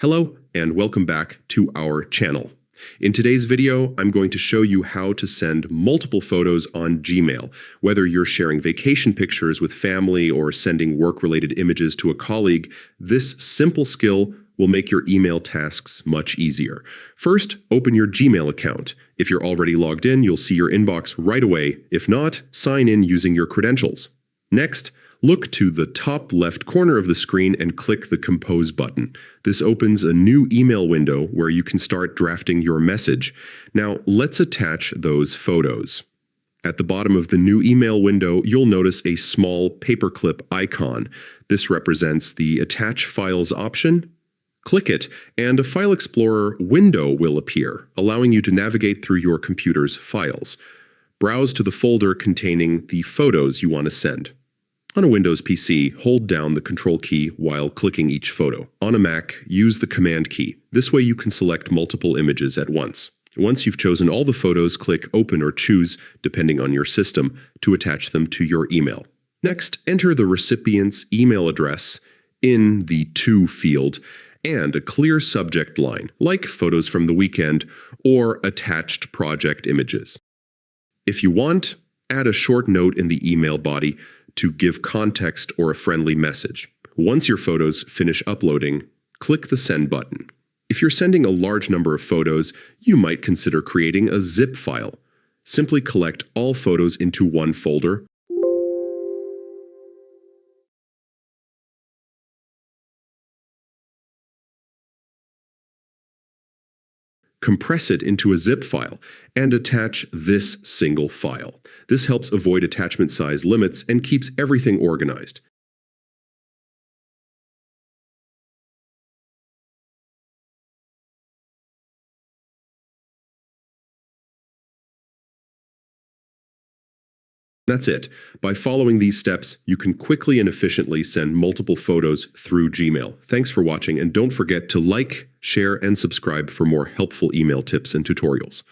Hello, and welcome back to our channel. In today's video, I'm going to show you how to send multiple photos on Gmail. Whether you're sharing vacation pictures with family or sending work-related images to a colleague, this simple skill will make your email tasks much easier. First, open your Gmail account. If you're already logged in, you'll see your inbox right away. If not, sign in using your credentials. Next, look to the top left corner of the screen and click the Compose button. This opens a new email window where you can start drafting your message. Now, let's attach those photos. At the bottom of the new email window, you'll notice a small paperclip icon. This represents the Attach Files option. Click it, and a File Explorer window will appear, allowing you to navigate through your computer's files. Browse to the folder containing the photos you want to send. On a Windows PC, hold down the Control key while clicking each photo. On a Mac, use the Command key. This way you can select multiple images at once. Once you've chosen all the photos, click Open or Choose, depending on your system, to attach them to your email. Next, enter the recipient's email address in the To field and a clear subject line, like Photos from the Weekend or Attached Project Images. If you want, add a short note in the email body to give context or a friendly message. Once your photos finish uploading, click the Send button. If you're sending a large number of photos, you might consider creating a zip file. Simply collect all photos into one folder. Compress it into a zip file, and attach this single file. This helps avoid attachment size limits and keeps everything organized. That's it. By following these steps, you can quickly and efficiently send multiple photos through Gmail. Thanks for watching, and don't forget to like, share, and subscribe for more helpful email tips and tutorials.